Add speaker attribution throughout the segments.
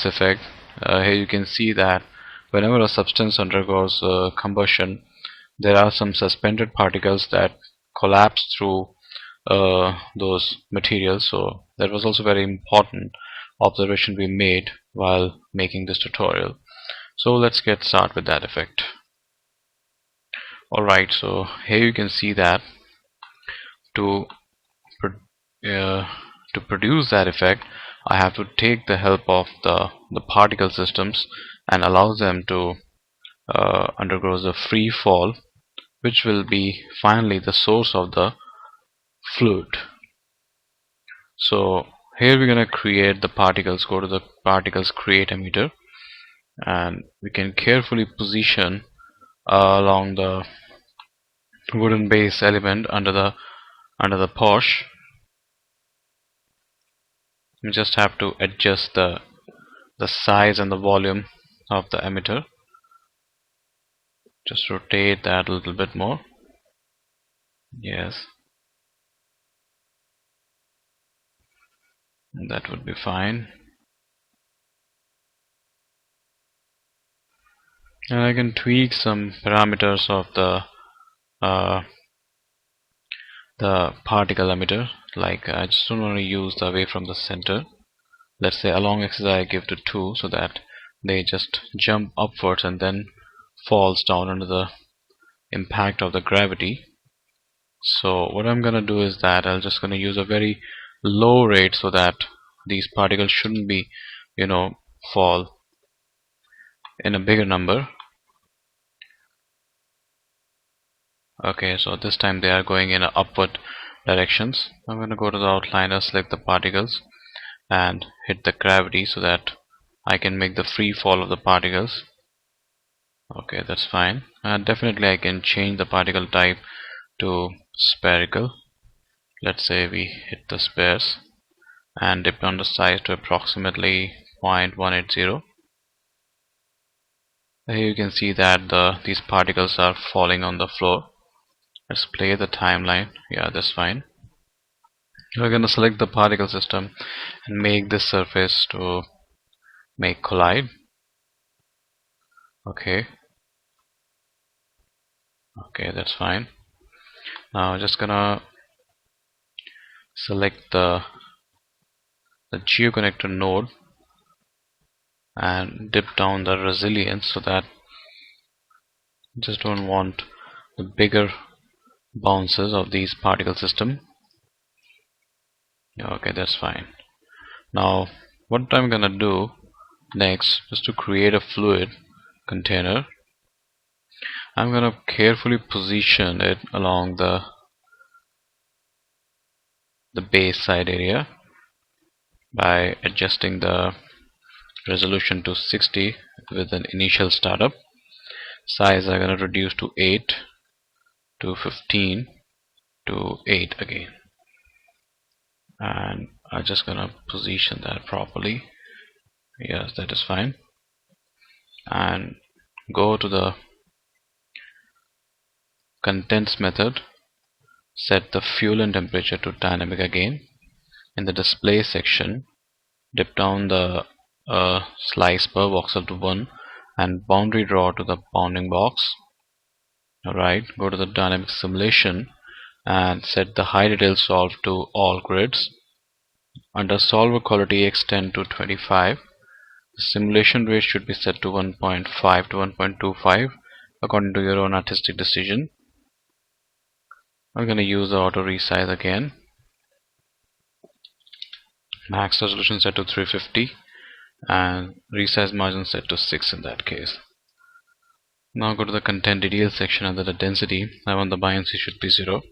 Speaker 1: effect, here you can see that whenever a substance undergoes combustion, there are some suspended particles that collapse through those materials. So that was also very important observation we made while making this tutorial. So let's get started with that effect. Alright, so here you can see that to uh, to produce that effect, I have to take the help of the particle systems and allow them to undergo the free fall, which will be finally the source of the fluid. So here we're going to create the particles. Go to the particles create emitter, and we can carefully position along the wooden base element under the posh. You just have to adjust the size and the volume of the emitter. Just rotate that a little bit more. Yes, that would be fine. And I can tweak some parameters of the particle emitter. Like I just don't want to use the away from the center. Let's say along axis I give to 2, so that they just jump upwards and then falls down under the impact of the gravity. So what I'm gonna do is that I'm just gonna use a very low rate so that these particles shouldn't be, fall in a bigger number. Okay, so this time they are going in upward directions. I'm gonna go to the outliner, select the particles and hit the gravity so that I can make the free fall of the particles. Okay, that's fine. Definitely I can change the particle type to spherical. Let's say we hit the spheres and dip down the size to approximately 0.180. Here you can see that these particles are falling on the floor. Let's play the timeline. Yeah, that's fine. We're going to select the particle system and make this surface to make collide. Okay, that's fine. Now just gonna select the geoconnector node and dip down the resilience, so that just don't want the bigger bounces of these particle system. Okay, that's fine. Now what I'm gonna do next is to create a fluid container. I'm gonna carefully position it along the base side area by adjusting the resolution to 60 with an initial startup. Size I'm gonna reduce to 8 to 15 to 8 again, and I'm just gonna position that properly. Yes, that is fine. And go to the contents method, set the fuel and temperature to dynamic again. In the display section, dip down the slice per voxel to 1 and boundary draw to the bounding box. Alright, go to the dynamic simulation and set the high detail solve to all grids. Under solver quality, extend to 25. The simulation rate should be set to 1.5 to 1.25 according to your own artistic decision. I'm going to use the auto resize again. Max resolution set to 350 and resize margin set to 6 in that case. Now go to the content detail section. Under the density, I want the buoyancy should be 0,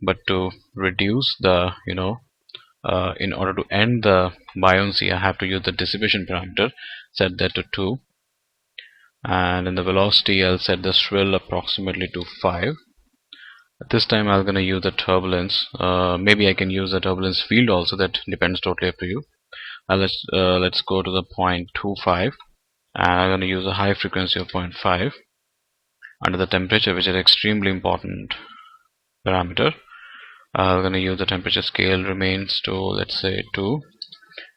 Speaker 1: but to reduce the in order to end the buoyancy, I have to use the dissipation parameter, set that to 2, and in the velocity I'll set the swirl approximately to 5. At this time I'm gonna use the turbulence. Maybe I can use the turbulence field also, that depends totally up to you. Let's go to the 0.25 and I'm gonna use a high frequency of 0.5. Under the temperature, which is extremely important parameter, I'm gonna use the temperature scale remains to, let's say, 2,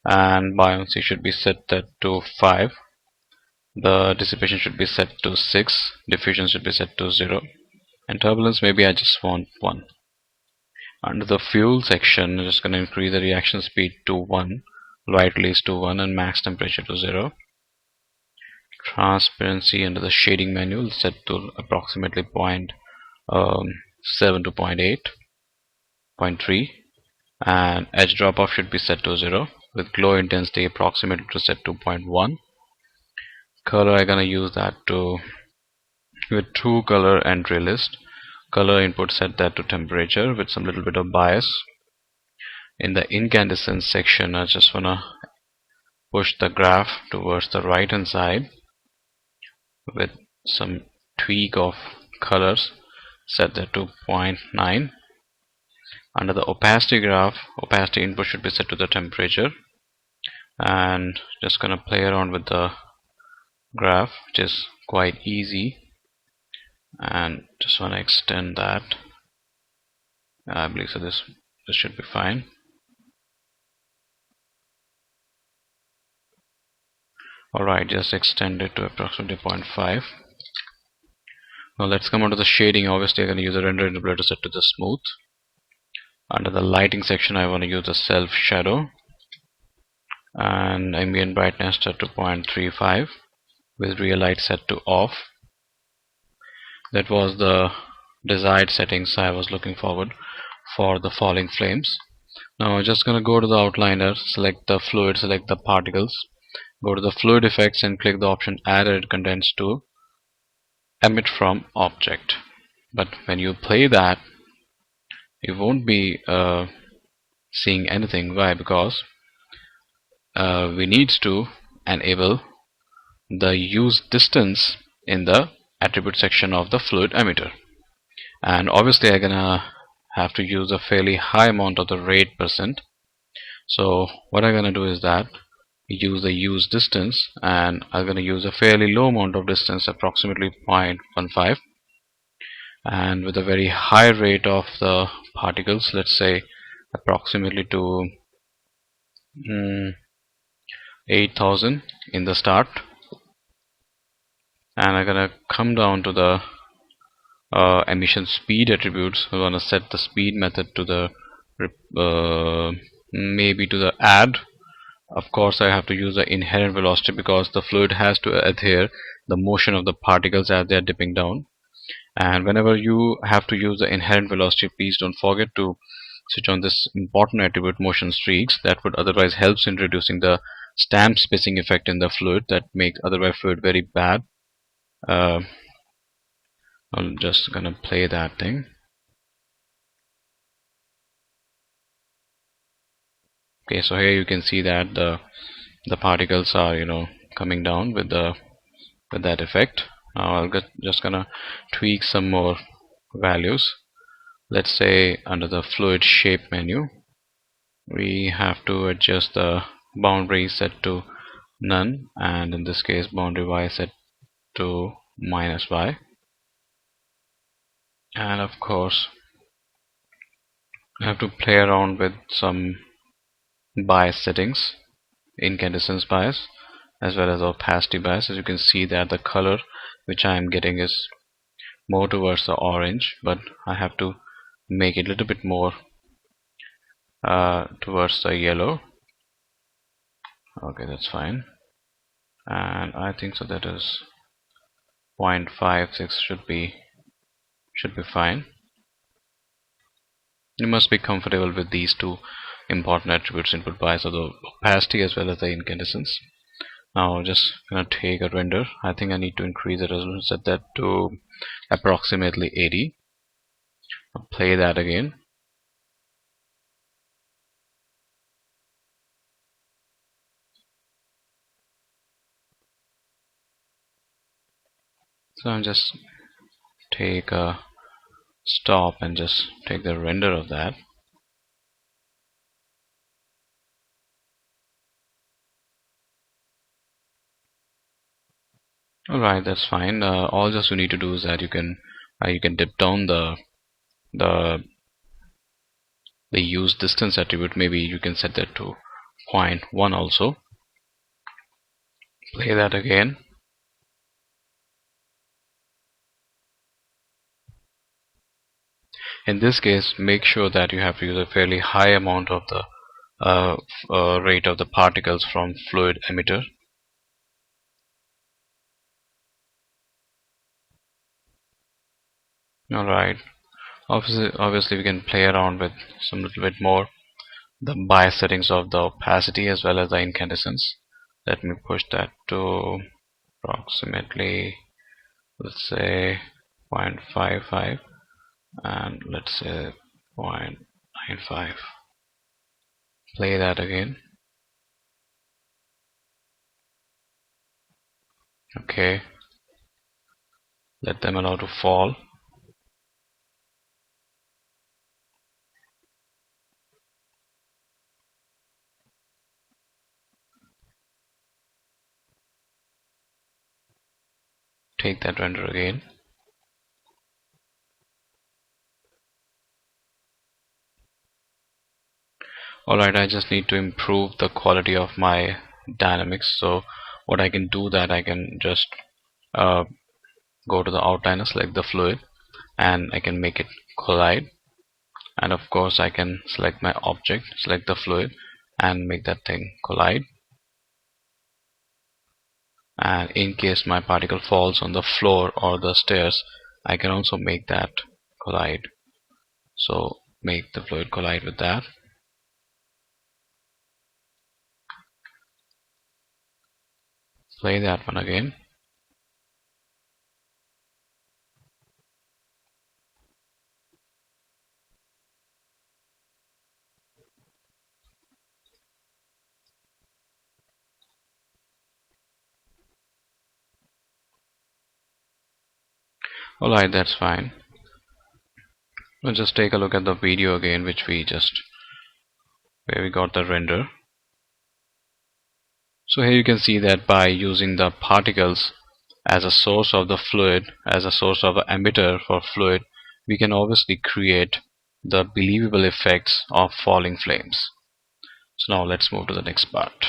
Speaker 1: and buoyancy should be set that to 5. The dissipation should be set to 6. Diffusion should be set to 0. And turbulence, maybe I just want 1. Under the fuel section, I'm just going to increase the reaction speed to 1, light release to 1, and max temperature to 0. Transparency under the shading manual set to approximately 0.7 to 0.3, and edge drop off should be set to 0, with glow intensity approximately to set to 0.1. Color, I'm gonna use that to with true color and realist. Color input, set that to temperature with some little bit of bias. In the incandescence section, I just wanna push the graph towards the right hand side with some tweak of colors, set that to 0.9. Under the opacity graph, opacity input should be set to the temperature, and just gonna play around with the graph, which is quite easy, and just want to extend that. I believe so this should be fine. Alright, just extend it to approximately 0.5. Now let's come on to the shading. Obviously I'm going to use a render interpolator set to the smooth. Under the lighting section, I want to use the self shadow and ambient brightness set to 0.35 with real light set to off. That was the desired settings I was looking forward for the falling flames. Now I'm just going to go to the outliner, select the fluid, select the particles, go to the fluid effects and click the option add edit contents to emit from object. But when you play that, you won't be seeing anything. Why? Because we need to enable the use distance in the attribute section of the fluid emitter, and obviously I'm gonna have to use a fairly high amount of the rate percent. So what I'm gonna do is that use the use distance, and I'm gonna use a fairly low amount of distance, approximately 0.15, and with a very high rate of the particles, let's say approximately to 8,000 in the start. And I'm gonna come down to the emission speed attributes. We're gonna set the speed method to the maybe to the add. Of course I have to use the inherent velocity because the fluid has to adhere the motion of the particles as they are dipping down. And whenever you have to use the inherent velocity, please don't forget to switch on this important attribute, motion streaks. That would otherwise helps in reducing the stamp spacing effect in the fluid that makes otherwise fluid very bad. I'm just gonna play that thing. Okay, so here you can see that the particles are coming down with that effect. Now I'll just gonna tweak some more values. Let's say under the fluid shape menu, we have to adjust the boundary set to none, and in this case boundary y set to -y. And of course I have to play around with some bias settings, incandescence bias as well as opacity bias. As you can see that the color which I am getting is more towards the orange, but I have to make it a little bit more towards the yellow. Okay, that's fine, and I think so that is 0.56 should be fine. You must be comfortable with these two important attributes, input bias of the opacity as well as the incandescence. Now just gonna take a render. I think I need to increase the resolution, set that to approximately 80. I'll play that again. So I'll just take a stop and just take the render of that. Alright, that's fine. All just you need to do is that you can dip down the use distance attribute. Maybe you can set that to 0.1 also. Play that again. In this case, make sure that you have to use a fairly high amount of the rate of the particles from fluid emitter. Alright, obviously we can play around with some little bit more the bias settings of the opacity as well as the incandescence. Let me push that to approximately, let's say 0.55, and let's say 0.95. Play that again. Okay, let them allow to fall. Take that render again. Alright, I just need to improve the quality of my dynamics. So what I can do, that I can just uh, go to the outliner, select the fluid, and I can make it collide. And of course I can select my object, select the fluid, and make that thing collide. And in case my particle falls on the floor or the stairs, I can also make that collide. So make the fluid collide with that. Play that one again. Alright, that's fine. We'll just take a look at the video again, where we got the render. So here you can see that by using the particles as a source of the fluid, as a source of an emitter for fluid, we can obviously create the believable effects of falling flames. So now let's move to the next part.